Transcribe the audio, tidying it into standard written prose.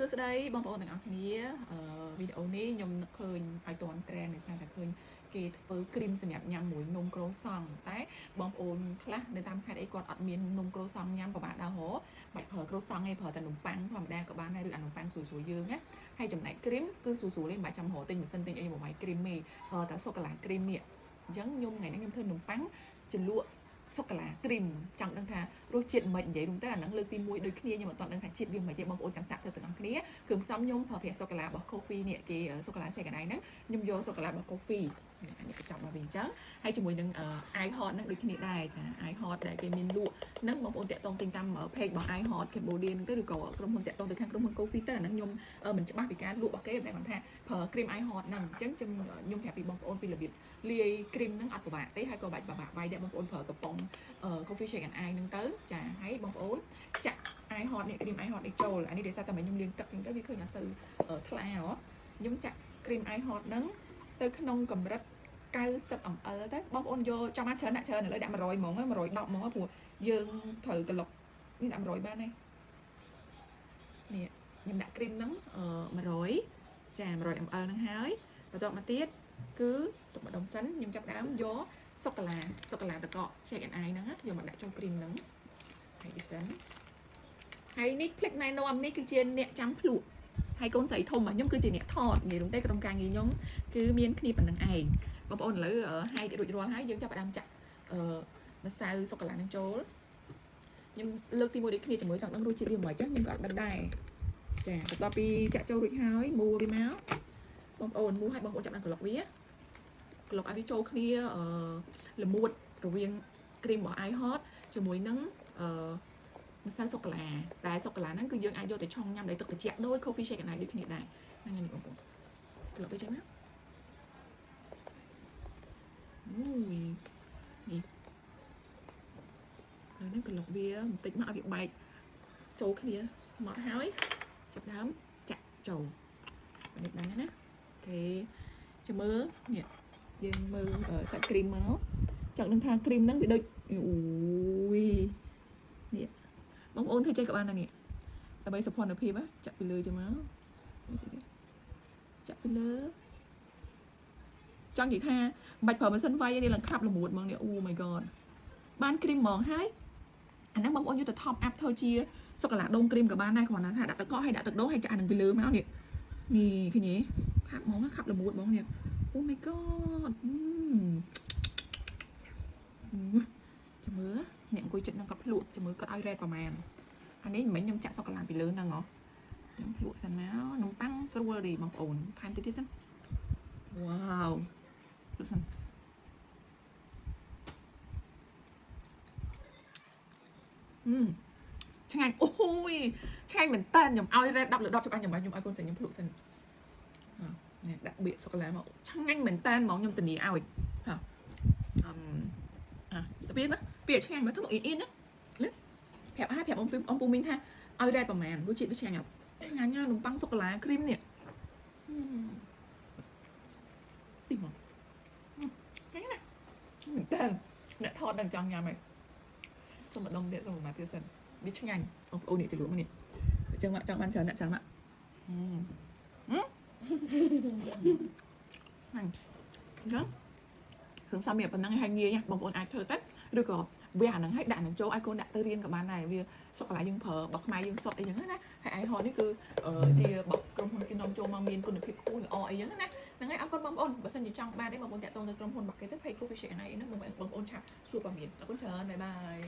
សួស្តីបងប្អូនទាំងអស់គ្នាវីដេអូនេះខ្ញុំនឹកឃើញឲ្យតន់ត្រែនដោយសារតែឃើញគេធ្វើគ្រីមសម្រាប់ញ៉ាំមួយនំក្រូសង់តែបងប្អូនខ្លះនៅតាមខេត្តអីគាត់អត់មាននំក្រូសង់ញ៉ាំក៏បានដែរហ៎បាច់ប្រើក្រូសង់ទេប្រើតែនំប៉័ងធម្មតាក៏បានដែរឬអានំប៉័ងស្រួយៗយើងណាហើយចំណែកគ្រីមគឺស្រួលៗទេមិនបាច់ចាំរកទិញម៉ាស៊ីនទិញអីមកវាយគ្រីមទេប្រើតែសូកូឡាគ្រីមនេះអញ្ចឹងខ្ញុំថ្ងៃនេះខ្ញុំធ្វើនំប៉័ងជ្រលក់សូកូឡាគ្រីមចង់ដឹងថារសជាតិមិននិយាយរួមទៅអាហ្នឹងលើកទី1ដូចគ្នាខ្ញុំអត់ទាន់ដឹងថាជាតិវាមិនទេបងប្អូនចាំសាក់ទៅទាំងអស់គ្នាគ្រឿងផ្សំខ្ញុំប្រើប្រាស់សូកូឡារបស់ Coffee នេះគេសូកូឡាសេកណៃហ្នឹងខ្ញុំយកសូកូឡារបស់ Coffee អានេះក៏ចាប់មកវិញអញ្ចឹងហើយជាមួយនឹង ice hot ហ្នឹងដូចគ្នាដែរចា ice hot ដែលគេមានលក់ហ្នឹងបងប្អូនតាក់ទងទិញតាម page របស់ ice hot Cambodia ហ្នឹងទៅឬក៏ក្រុមហ៊ុនតាក់ទងទៅខាងក្រុមហ៊ុន Coffee ទៅអាហ្នឹងខ្ញុំមិនច្បាស់ពីការលក់របស់គេតែគាត់ថាប្រើ cream ice hot ហ្នឹងអញ្ចឹងខ្ញុំប្រាប់ពីបងប្អូនពីរបៀបលាយ cream ហ្នឹងអត់ពិបាកទេហើយក៏បាច់ពិបាកវាយដែរបងប្អូនប្រើកំប៉ុង coffee shake and ice ហ្នឹងទៅចាហើយបងប្អូនចាក់ ice hot នេះ cream ice hot នេះចូលអានេះដោយសារតែខ្ញុំលាងទឹកហ្នឹងទៅវាឃើញអត់សូវថ្លាហ៎ខ្ញុំចាក់ cream ice hot ហ្នឹងទៅក្នុងកម្រិត90 ml ទៅបងប្អូនយកចាំបានច្រើនដាក់ច្រើនឥឡូវដាក់100ហ្មង110ហ្មងព្រោះយើងត្រូវក្លុកនេះដាក់100បានទេនេះខ្ញុំដាក់ cream ហ្នឹង100ចា100 ml ហ្នឹងហើយបន្ទាប់មកទៀតគឺទុកម្ដុំសិនខ្ញុំចាប់ដើមយកសូកូឡាតកក shake and ice ហ្នឹងយកមកដាក់ចូល cream ហ្នឹងហើយនេះសិនហើយនេះភ្លេចណែនាំនេះគឺជាអ្នកចាំភ្លក់ហើយកូនស្រីធំរបស់ខ្ញុំគឺជាអ្នកថតនិយាយរួមទៅក្រុមការងារខ្ញុំគឺមានគ្នាប៉ុណ្្នឹងឯងបងប្អូនឥឡូវហើយរួចរាល់ហើយយើងចាប់ផ្ដើមចាក់ម្សៅសូកូឡានឹងចូលខ្ញុំលើកទី1ដូចគ្នាជាមួយចង់ដឹងរសជាតិវាមិនអញ្ចឹងខ្ញុំក៏អត់ដឹងដែរចាបន្ទាប់ពីចាក់ចូលរួចហើយមូលវាមកបងប្អូនមូលឲ្យបងប្អូនចាប់ដាក់ក្លុកវាឲ្យវាចូលគ្នាល្មួតរវាងគ្រីមរបស់ ice hot ជាមួយនឹងម្សៅសូកូឡាតែសូកូឡាហ្នឹងគឺយើងអាចយកទៅឆុងញ៉ាំដោយទឹកត្រជាក់ដោយ coffee shake ណាដូចគ្នាដែរហ្នឹងហើយបងប្អូនក្លុកវាចឹងណានេះហ្នឹងក្លុកវាបន្តិចមកឲ្យវាបែកចូលគ្នាមកហើយចាប់ដើមចាក់ចូលនេះបានណាអូខេចាំមើលនេះយើងមើលសាច់គ្រីមមកចង់ដឹងថាគ្រីមហ្នឹងវាដូចអូយនេះបងប្អូនធ្វើចេះក៏បានដែរនេះដើម្បីសុភមភាពចាក់ពីលើទៅមកចាក់ពីលើចង់និយាយថាបាច់ប្រើម៉ាស៊ីនវាយនេះឡើងខាប់ល្មួតហ្មងនេះអូ my god បានគ្រីមហ្មងហើយអាហ្នឹងបងប្អូនយកទៅ top up ធ្វើជាសូកូឡាដូងគ្រីមក៏បានដែរគ្រាន់តែថាដាក់ទឹកកកហើយដាក់ទឹកដូងហើយចាក់អាហ្នឹងពីលើមកនេះឃើញទេខាប់ហ្មងខាប់ល្មួតហ្មងនេះអូ my god ចាំមើលអ្នកអង្គុយចិត្តនឹងគាត់ភ្លក់ចាំមើលគាត់ឲ្យ red ប្រហែលអានេះមិញខ្ញុំចាក់សូកូឡាពីលើហ្នឹងហ៎ខ្ញុំភ្លក់សិនមកនំប៉័ងស្រួលទេបងប្អូនថែមតិចទៀតសិនវ៉ាវភ្លក់សិនឆ្ងាញ់អូយឆ្ងាញ់មែនតើខ្ញុំឲ្យ red 10 លើ 10 ច្បាស់ខ្ញុំឲ្យកូនស្រីខ្ញុំភ្លក់សិននេះដាក់បៀកសូកូឡាមកឆ្ងាញ់មែនតើហ្មងខ្ញុំធានាឲ្យទៅពីឆ្ងាញ់មើលទៅមកអ៊ីនណាប្រាប់ôngពូមីងថាឲ្យ red ប្រហែលរសជាតិវាឆ្ងាញ់ឆ្ងាញ់ណានំប៉័ងសូកូឡាគ្រីមនេះទីមកឆ្ងាញ់ណាមែនតើអ្នកថតដល់ចង់ញ៉ាំហើយសុំម្ដងទៀតសុំមួយម៉ាត់ទៀតសិនវាឆ្ងាញ់បងប្អូននេះចលក់មកនេះអញ្ចឹងមកចង់បានច្រើនអ្នកច្រើនមកអញ្ចឹងគ្រឿងផ្សំមានប៉ុណ្ណឹងហើយងាយណាបងប្អូនអាចធ្វើទៅឬក៏វាអាហ្នឹងឲ្យដាក់នឹងចូលឲ្យកូនដាក់ទៅរៀនក៏បានដែរវាសូកូឡាយើងប្រើរបស់ខ្មែរយើងសុទ្ធអីចឹងណាហើយ ice hot នេះគឺជារបស់ក្រុមហ៊ុនគេនាំចូលមកមានគុណភាពខ្ពស់ល្អអីចឹងណាហ្នឹងហើយអរគុណបងប្អូនបើសិនជាចង់បានទេបងប្អូនតាក់ទងទៅក្រុមហ៊ុនរបស់គេទៅ page coffee shake អីហ្នឹងបងប្អូនឆាប់សួរព័ត៌មានអរគុណច្រើនបាយបាយ